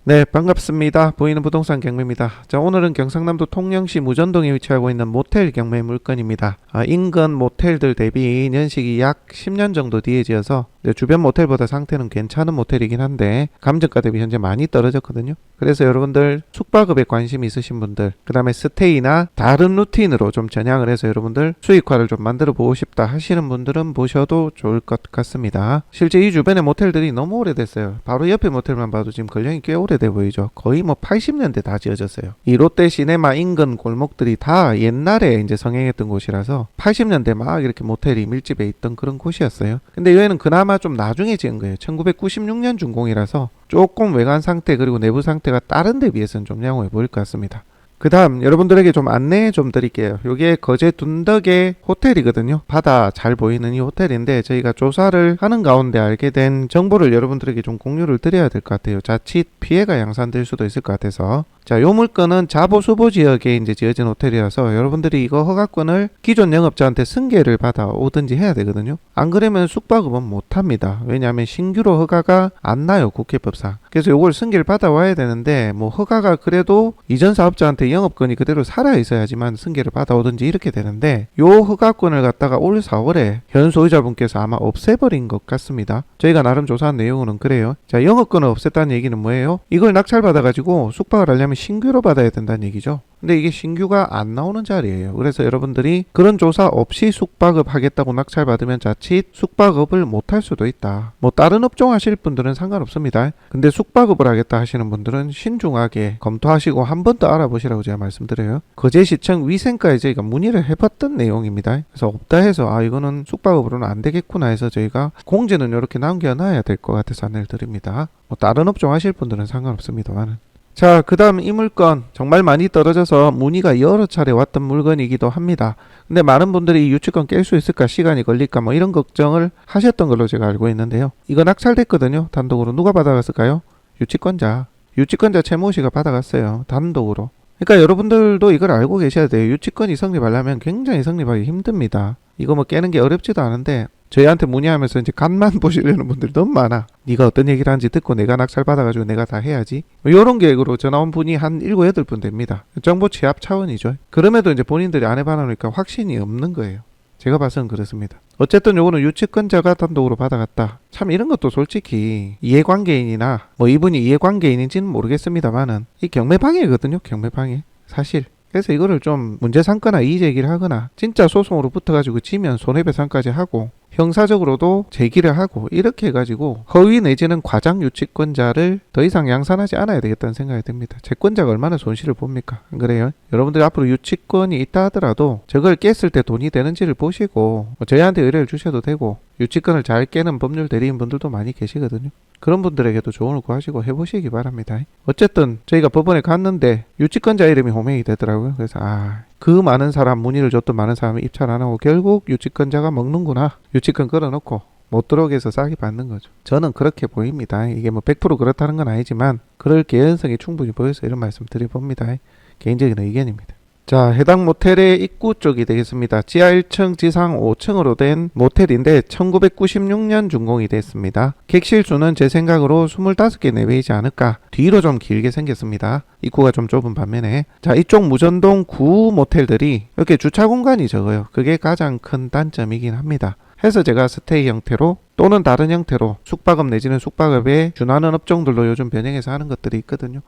네, 반갑습니다. 보이는 부동산 경매입니다. 자, 오늘은 경상남도 통영시 무전동에 위치하고 있는 모텔 경매 물건입니다. 인근 모텔들 대비 연식이 약 10년 정도 뒤에 지어서 주변 모텔보다 상태는 괜찮은 모텔이긴 한데 감정가 대비 현재 많이 떨어졌거든요. 그래서 여러분들 숙박업에 관심 있으신 분들, 그 다음에 스테이나 다른 루틴으로 좀 전향을 해서 여러분들 수익화를 좀 만들어 보고 싶다 하시는 분들은 보셔도 좋을 것 같습니다. 실제 이 주변의 모텔들이 너무 오래됐어요. 바로 옆에 모텔만 봐도 지금 권령이 꽤 오래돼 보이죠. 거의 뭐 80년대 다 지어졌어요. 이 롯데 시네마 인근 골목들이 다 옛날에 이제 성행했던 곳이라서 80년대 막 이렇게 모텔이 밀집해 있던 그런 곳이었어요. 근데 여기는 그나마 좀 나중에 지은 거예요. 1996년 준공이라서 조금 외관 상태 그리고 내부 상태가 다른 데 비해서는 좀 양호해 보일 것 같습니다. 그 다음 여러분들에게 좀 안내 좀 드릴게요. 요게 거제 둔덕의 호텔이거든요. 바다 잘 보이는 이 호텔인데 저희가 조사를 하는 가운데 알게 된 정보를 여러분들에게 좀 공유를 드려야 될 것 같아요. 자칫 피해가 양산될 수도 있을 것 같아서. 자, 요 물건은 자보수보 지역에 이제 지어진 호텔이라서 여러분들이 이거 허가권을 기존 영업자한테 승계를 받아 오든지 해야 되거든요. 안 그러면 숙박업은 못 합니다. 왜냐하면 신규로 허가가 안 나요, 국회법상. 그래서 요걸 승계를 받아 와야 되는데 뭐 허가가 그래도 이전 사업자한테 영업권이 그대로 살아 있어야지만 승계를 받아 오든지 이렇게 되는데 요 허가권을 갖다가 올 4월에 현 소유자분께서 아마 없애버린 것 같습니다. 저희가 나름 조사한 내용은 그래요. 자, 영업권을 없앴다는 얘기는 뭐예요? 이걸 낙찰받아 가지고 숙박을 하려면 신규로 받아야 된다는 얘기죠. 근데 이게 신규가 안 나오는 자리예요. 그래서 여러분들이 그런 조사 없이 숙박업 하겠다고 낙찰 받으면 자칫 숙박업을 못 할 수도 있다. 뭐 다른 업종 하실 분들은 상관없습니다. 근데 숙박업을 하겠다 하시는 분들은 신중하게 검토하시고 한 번 더 알아보시라고 제가 말씀드려요. 거제시청 위생과에 저희가 문의를 해봤던 내용입니다. 그래서 없다 해서 이거는 숙박업으로는 안 되겠구나 해서 저희가 공지는 이렇게 남겨놔야 될 것 같아서 안내를 드립니다. 뭐 다른 업종 하실 분들은 상관없습니다만. 자, 그 다음 이 물건 정말 많이 떨어져서 문의가 여러 차례 왔던 물건이기도 합니다. 근데 많은 분들이 이 유치권 깰 수 있을까, 시간이 걸릴까 뭐 이런 걱정을 하셨던 걸로 제가 알고 있는데요. 이거 낙찰됐거든요. 단독으로. 누가 받아갔을까요? 유치권자 최모 씨가 받아갔어요. 단독으로. 그러니까 여러분들도 이걸 알고 계셔야 돼요. 유치권이 성립하려면 굉장히 성립하기 힘듭니다. 이거 뭐 깨는 게 어렵지도 않은데 저희한테 문의하면서 이제 간만 보시려는 분들 너무 많아. 네가 어떤 얘기를 하는지 듣고 내가 낙찰 받아가지고 내가 다 해야지. 이런 계획으로 전화 온 분이 한 7, 8분 됩니다. 정보 취합 차원이죠. 그럼에도 이제 본인들이 안 해봐 놓으니까 확신이 없는 거예요. 제가 봐서는 그렇습니다. 어쨌든 요거는 유치권자가 단독으로 받아갔다. 참 이런 것도 솔직히 이해관계인이나 뭐 이분이 이해관계인인지는 모르겠습니다만은 이 경매방해거든요. 경매방해. 사실. 그래서 이거를 좀 문제 삼거나 이의제기를 하거나 진짜 소송으로 붙어가지고 지면 손해배상까지 하고 형사적으로도 제기를 하고 이렇게 해가지고 허위 내지는 과장 유치권자를 더 이상 양산하지 않아야 되겠다는 생각이 듭니다. 채권자가 얼마나 손실을 봅니까? 안 그래요? 여러분들이 앞으로 유치권이 있다 하더라도 저걸 깼을 때 돈이 되는지를 보시고 저희한테 의뢰를 주셔도 되고 유치권을 잘 깨는 법률 대리인분들도 많이 계시거든요. 그런 분들에게도 조언을 구하시고 해보시기 바랍니다. 어쨌든 저희가 법원에 갔는데 유치권자 이름이 호명이 되더라고요. 그래서 그 많은 사람, 문의를 줬던 많은 사람이 입찰 안 하고 결국 유치권자가 먹는구나. 유치권 걸어놓고 못 들어오게 해서 싸게 받는 거죠. 저는 그렇게 보입니다. 이게 뭐 100% 그렇다는 건 아니지만 그럴 개연성이 충분히 보여서 이런 말씀 드려봅니다. 개인적인 의견입니다. 자, 해당 모텔의 입구 쪽이 되겠습니다. 지하 1층, 지상 5층으로 된 모텔인데 1996년 준공이 됐습니다. 객실 수는 제 생각으로 25개 내외이지 않을까. 뒤로 좀 길게 생겼습니다. 입구가 좀 좁은 반면에. 자, 이쪽 무전동 구 모텔들이 이렇게 주차 공간이 적어요. 그게 가장 큰 단점이긴 합니다. 해서 제가 스테이 형태로 또는 다른 형태로 숙박업 내지는 숙박업에 준하는 업종들로 요즘 변형해서 하는 것들이 있거든요.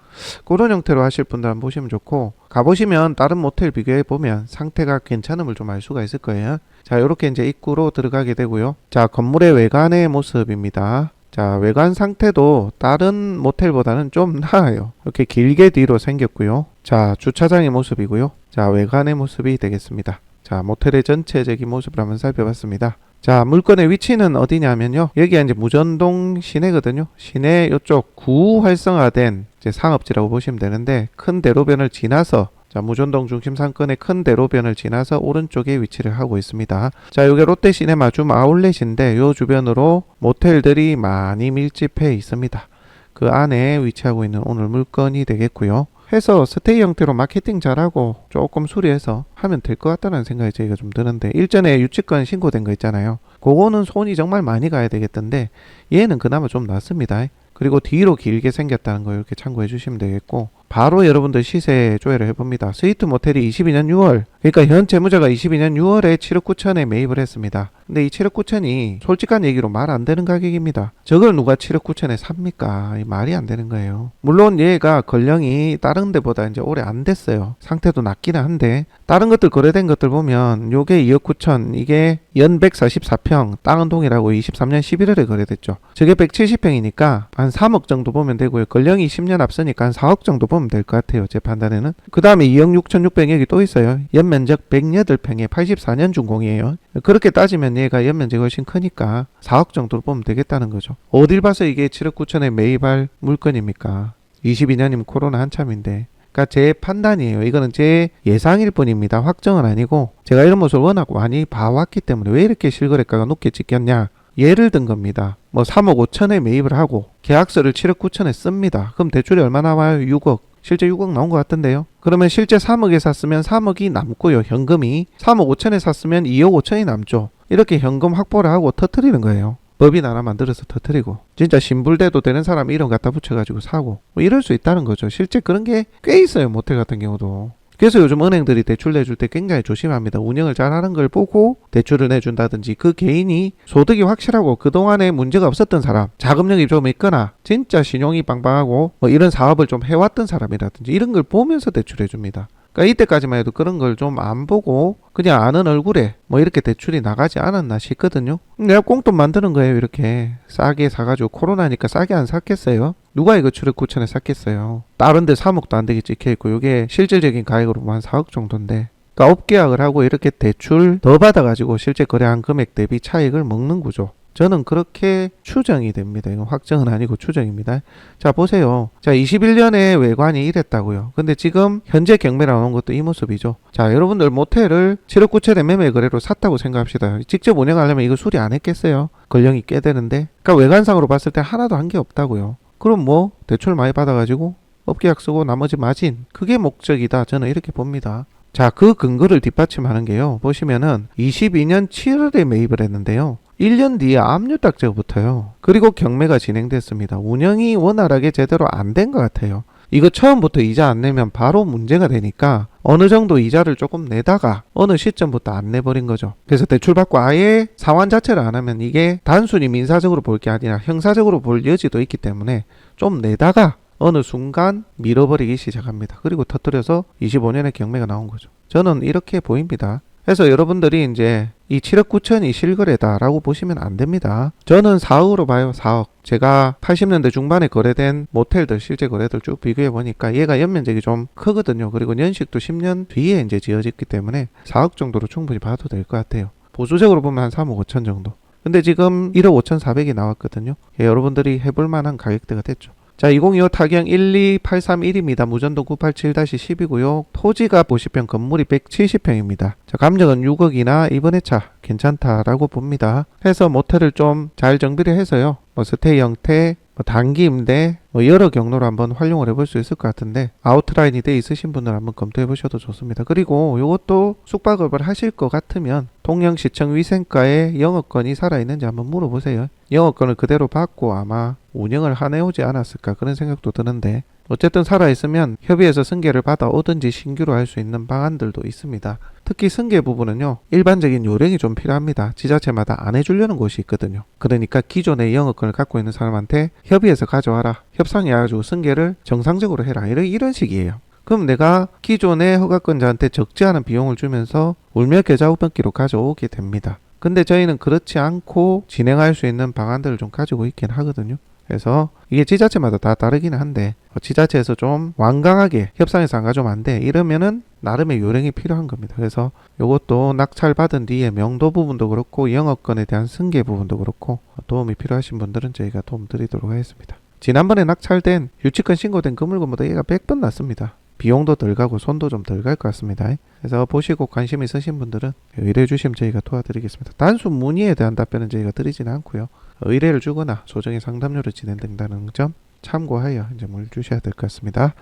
그런 형태로 하실 분들 한번 보시면 좋고 가보시면 다른 모텔 비교해 보면 상태가 괜찮음을 좀 알 수가 있을 거예요. 자, 이렇게 이제 입구로 들어가게 되고요. 자, 건물의 외관의 모습입니다. 자, 외관 상태도 다른 모텔보다는 좀 나아요. 이렇게 길게 뒤로 생겼고요. 자, 주차장의 모습이고요. 자, 외관의 모습이 되겠습니다. 자, 모텔의 전체적인 모습을 한번 살펴봤습니다. 자, 물건의 위치는 어디냐면요. 여기가 이제 무전동 시내거든요. 시내 이쪽 구 활성화된 이제 상업지라고 보시면 되는데 큰 대로변을 지나서 자, 무전동 중심 상권의 큰 대로변을 지나서 오른쪽에 위치를 하고 있습니다. 자, 요게 롯데 시네마 줌 아울렛인데 요 주변으로 모텔들이 많이 밀집해 있습니다. 그 안에 위치하고 있는 오늘 물건이 되겠고요. 해서 스테이 형태로 마케팅 잘하고 조금 수리해서 하면 될 것 같다는 생각이 저희가 좀 드는데 일전에 유치권 신고된 거 있잖아요. 그거는 손이 정말 많이 가야 되겠던데 얘는 그나마 좀 낫습니다. 그리고 뒤로 길게 생겼다는 거 이렇게 참고해 주시면 되겠고, 바로 여러분들 시세 조회를 해봅니다. 스위트 모텔이 22년 6월, 그러니까 현 채무자가 22년 6월에 7억 9천에 매입을 했습니다. 근데 이 7억 9천이 솔직한 얘기로 말 안 되는 가격입니다. 저걸 누가 7억 9천에 삽니까? 이 말이 안 되는 거예요. 물론 얘가 건령이 다른 데보다 이제 오래 안 됐어요. 상태도 낮기는 한데, 다른 것들 거래된 것들 보면 요게 2억 9천, 이게 연 144평 땅은동이라고 23년 11월에 거래됐죠. 저게 170평이니까 한 3억 정도 보면 되고요. 건령이 10년 앞서니까 한 4억 정도 보면 될 것 같아요. 제 판단에는. 그 다음에 2억 6천6백 여기 또 있어요. 연면적 108평에 84년 준공이에요. 그렇게 따지면 얘가 연면적이 훨씬 크니까 4억 정도로 보면 되겠다는 거죠. 어딜 봐서 이게 7억 9천에 매입할 물건입니까? 22년이면 코로나 한참인데. 그러니까 제 판단이에요. 이거는 제 예상일 뿐입니다. 확정은 아니고, 제가 이런 모습을 워낙 많이 봐왔기 때문에 왜 이렇게 실거래가가 높게 찍혔냐, 예를 든 겁니다. 뭐 3억 5천에 매입을 하고 계약서를 7억 9천에 씁니다. 그럼 대출이 얼마 나와요? 6억. 실제 6억 나온 것 같던데요. 그러면 실제 3억에 샀으면 3억이 남고요. 현금이 3억 5천에 샀으면 2억 5천이 남죠. 이렇게 현금 확보를 하고 터트리는 거예요. 법인 하나 만들어서 터트리고, 진짜 신불대도 되는 사람 이름 갖다 붙여가지고 사고, 뭐 이럴 수 있다는 거죠. 실제 그런 게 꽤 있어요. 모텔 같은 경우도. 그래서 요즘 은행들이 대출 내줄 때 굉장히 조심합니다. 운영을 잘하는 걸 보고 대출을 내준다든지, 그 개인이 소득이 확실하고 그동안에 문제가 없었던 사람, 자금력이 좀 있거나 진짜 신용이 빵빵하고 뭐 이런 사업을 좀 해왔던 사람이라든지 이런 걸 보면서 대출해 줍니다. 그러니까 이때까지만 해도 그런 걸 좀 안 보고 그냥 아는 얼굴에 뭐 이렇게 대출이 나가지 않았나 싶거든요. 내가 꽁돈 만드는 거예요. 이렇게 싸게 사가지고. 코로나니까 싸게 안 샀겠어요? 누가 이거 7억 9천에 샀겠어요? 다른 데 3억도 안 되게 찍혀있고, 이게 실질적인 가액으로 한 4억 정도인데, 그러니까 업계약을 하고 이렇게 대출 더 받아가지고 실제 거래한 금액 대비 차익을 먹는 구조. 저는 그렇게 추정이 됩니다. 이건 확정은 아니고 추정입니다. 자, 보세요. 자, 21년에 외관이 이랬다고요. 근데 지금 현재 경매 나오는 것도 이 모습이죠. 자, 여러분들 모텔을 7억 9천에 매매 거래로 샀다고 생각합시다. 직접 운영하려면 이거 수리 안 했겠어요? 권령이 꽤 되는데. 그러니까 외관상으로 봤을 때 하나도 한 게 없다고요. 그럼 뭐 대출 많이 받아가지고 업계약 쓰고 나머지 마진, 그게 목적이다. 저는 이렇게 봅니다. 자, 그 근거를 뒷받침하는 게요. 보시면은 22년 7월에 매입을 했는데요. 1년 뒤에 압류딱지가 붙어요. 그리고 경매가 진행됐습니다. 운영이 원활하게 제대로 안 된 것 같아요. 이거 처음부터 이자 안 내면 바로 문제가 되니까 어느 정도 이자를 조금 내다가 어느 시점부터 안 내버린 거죠. 그래서 대출받고 아예 상환 자체를 안 하면 이게 단순히 민사적으로 볼 게 아니라 형사적으로 볼 여지도 있기 때문에 좀 내다가 어느 순간 밀어버리기 시작합니다. 그리고 터뜨려서 25년에 경매가 나온 거죠. 저는 이렇게 보입니다. 그래서 여러분들이 이제 이 7억 9천이 실거래다라고 보시면 안 됩니다. 저는 4억으로 봐요. 4억. 제가 80년대 중반에 거래된 모텔들, 실제 거래들 쭉 비교해 보니까 얘가 연면적이 좀 크거든요. 그리고 연식도 10년 뒤에 이제 지어졌기 때문에 4억 정도로 충분히 봐도 될 것 같아요. 보수적으로 보면 한 3억 5천 정도. 근데 지금 1억 5천4백이 나왔거든요. 예, 여러분들이 해볼 만한 가격대가 됐죠. 자, 2025 타경 12831입니다. 무전동 987-10이고요. 토지가 50평, 건물이 170평입니다. 자, 감정은 6억이나 이번에 차 괜찮다라고 봅니다. 해서 모텔을 좀 잘 정비를 해서요. 뭐 스테이 형태, 뭐 단기 임대, 뭐 여러 경로로 한번 활용을 해볼 수 있을 것 같은데, 아웃라인이 돼 있으신 분들 한번 검토해 보셔도 좋습니다. 그리고 이것도 숙박업을 하실 것 같으면 통영시청 위생과에 영업권이 살아있는지 한번 물어보세요. 영업권을 그대로 받고 아마 운영을 해오지 않았을까, 그런 생각도 드는데, 어쨌든 살아있으면 협의해서 승계를 받아 오든지 신규로 할 수 있는 방안들도 있습니다. 특히 승계 부분은요, 일반적인 요령이 좀 필요합니다. 지자체마다 안 해주려는 곳이 있거든요. 그러니까 기존의 영업권을 갖고 있는 사람한테 협의해서 가져와라, 협상해가지고 승계를 정상적으로 해라, 이런 식이에요. 그럼 내가 기존의 허가권자한테 적지 않은 비용을 주면서 울며 겨자 웃먹기로 가져오게 됩니다. 근데 저희는 그렇지 않고 진행할 수 있는 방안들을 좀 가지고 있긴 하거든요. 그래서 이게 지자체마다 다 다르긴 한데, 지자체에서 좀 완강하게 협상해서 안 가져오면 안 돼, 이러면은 나름의 요령이 필요한 겁니다. 그래서 이것도 낙찰받은 뒤에 명도 부분도 그렇고 영업권에 대한 승계 부분도 그렇고 도움이 필요하신 분들은 저희가 도움 드리도록 하겠습니다. 지난번에 낙찰된 유치권 신고된 그 물건보다 얘가 100번 낫습니다. 비용도 덜 가고 손도 좀 덜 갈 것 같습니다. 그래서 보시고 관심 있으신 분들은 의뢰 주시면 저희가 도와드리겠습니다. 단순 문의에 대한 답변은 저희가 드리지는 않고요. 의뢰를 주거나 소정의 상담료를 진행된다는 점 참고하여 이제 물 주셔야 될 것 같습니다.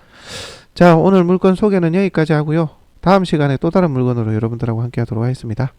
자, 오늘 물건 소개는 여기까지 하고요. 다음 시간에 또 다른 물건으로 여러분들하고 함께 하도록 하겠습니다.